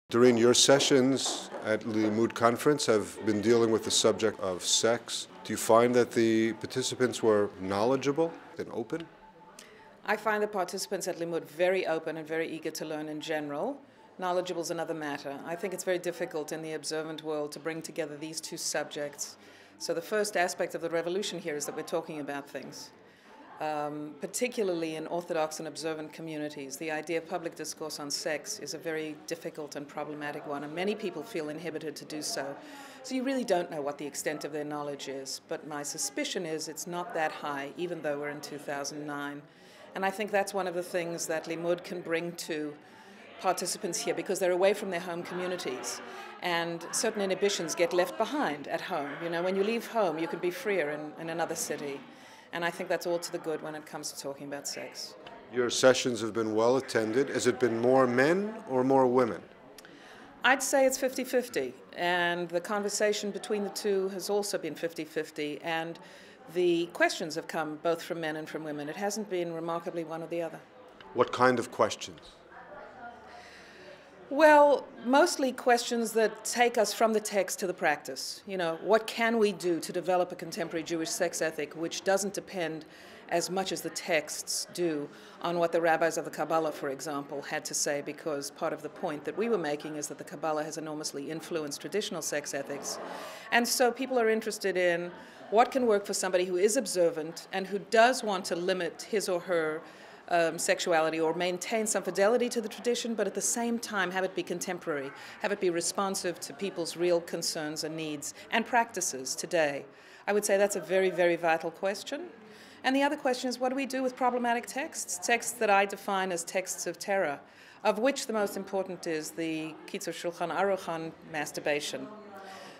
Doreen, your sessions at the Limmud conference have been dealing with the subject of sex. Do you find that the participants were knowledgeable and open? I find the participants at Limmud very open and very eager to learn in general. Knowledgeable is another matter. I think it's very difficult in the observant world to bring together these two subjects. So the first aspect of the revolution here is that we're talking about things. Particularly in Orthodox and observant communities, the idea of public discourse on sex is a very difficult and problematic one, and many people feel inhibited to do so. So you really don't know what the extent of their knowledge is, but my suspicion is it's not that high, even though we're in 2009. And I think that's one of the things that Limmud can bring to participants here, because they're away from their home communities, and certain inhibitions get left behind at home. You know, when you leave home, you can be freer in another city. And I think that's all to the good when it comes to talking about sex. Your sessions have been well attended. Has it been more men or more women? I'd say it's 50-50, and the conversation between the two has also been 50-50, and the questions have come both from men and from women. It hasn't been remarkably one or the other. What kind of questions? Well, mostly questions that take us from the text to the practice. You know, what can we do to develop a contemporary Jewish sex ethic which doesn't depend as much as the texts do on what the rabbis of the Kabbalah, for example, had to say, because part of the point that we were making is that the Kabbalah has enormously influenced traditional sex ethics. And so people are interested in what can work for somebody who is observant and who does want to limit his or her sexuality or maintain some fidelity to the tradition, but at the same time have it be contemporary, have it be responsive to people's real concerns and needs and practices today. I would say that's a very, very vital question. And the other question is, what do we do with problematic texts? Texts that I define as texts of terror, of which the most important is the Kitzur Shulchan Aruch on masturbation.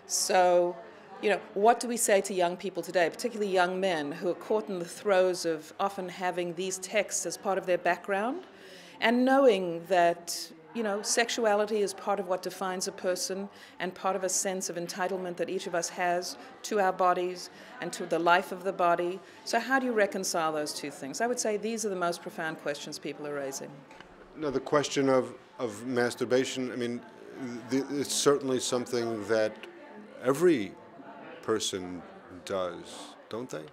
So, you know, what do we say to young people today, particularly young men who are caught in the throes of often having these texts as part of their background and knowing that, you know, sexuality is part of what defines a person and part of a sense of entitlement that each of us has to our bodies and to the life of the body. So how do you reconcile those two things? I would say these are the most profound questions people are raising. Now, the question of masturbation, I mean, it's certainly something that every person does, don't they?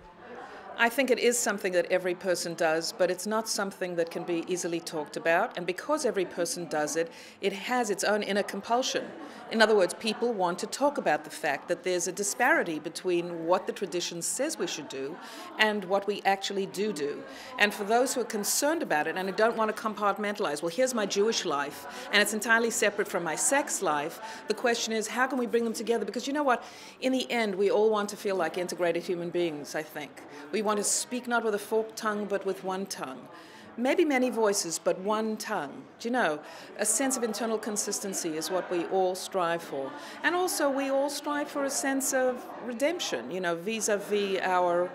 I think it is something that every person does, but it's not something that can be easily talked about. And because every person does it, it has its own inner compulsion. In other words, people want to talk about the fact that there's a disparity between what the tradition says we should do and what we actually do. And for those who are concerned about it and who don't want to compartmentalize, well, here's my Jewish life, and it's entirely separate from my sex life, the question is, how can we bring them together? Because you know what? In the end, we all want to feel like integrated human beings, I think. We want to speak not with a forked tongue, but with one tongue. Maybe many voices, but one tongue. Do you know, a sense of internal consistency is what we all strive for. And also we all strive for a sense of redemption, you know, vis-a-vis our,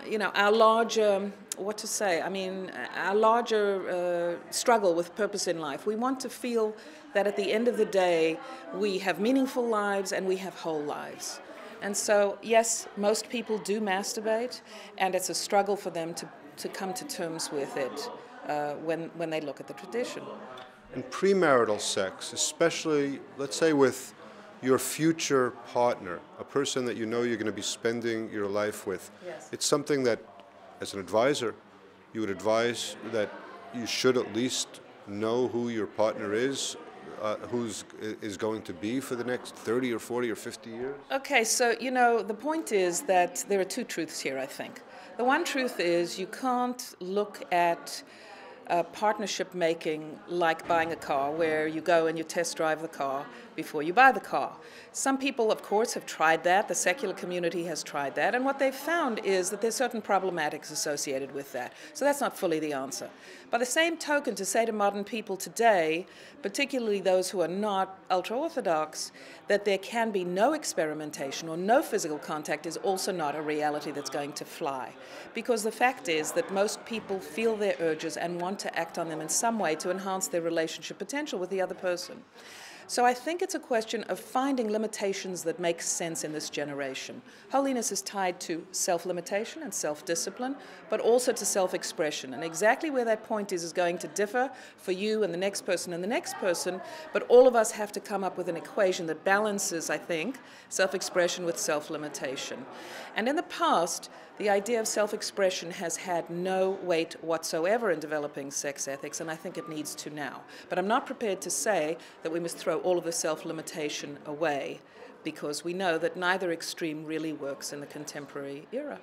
you know, our larger, what to say, I mean, our larger struggle with purpose in life. We want to feel that at the end of the day, we have meaningful lives and we have whole lives. And so, yes, most people do masturbate, and it's a struggle for them to come to terms with it when they look at the tradition. And premarital sex, especially, let's say, with your future partner, a person that you know you're going to be spending your life with, yes. It's something that, as an advisor, you would advise that you should at least know who your partner is, is going to be for the next 30 or 40 or 50 years? Okay, so, you know, the point is that there are two truths here, I think. The one truth is you can't look at partnership making like buying a car, where you go and you test drive the car before you buy the car. Some people, of course, have tried that. The secular community has tried that. And what they've found is that there's certain problematics associated with that. So that's not fully the answer. By the same token, to say to modern people today, particularly those who are not ultra-Orthodox, that there can be no experimentation or no physical contact is also not a reality that's going to fly. Because the fact is that most people feel their urges and want to act on them in some way to enhance their relationship potential with the other person. So I think it's a question of finding limitations that make sense in this generation. Holiness is tied to self-limitation and self-discipline, but also to self-expression. And exactly where that point is going to differ for you and the next person and the next person, but all of us have to come up with an equation that balances, I think, self-expression with self-limitation. And in the past, the idea of self-expression has had no weight whatsoever in developing sex ethics, and I think it needs to now. But I'm not prepared to say that we must throw all of the self-limitation away, because we know that neither extreme really works in the contemporary era.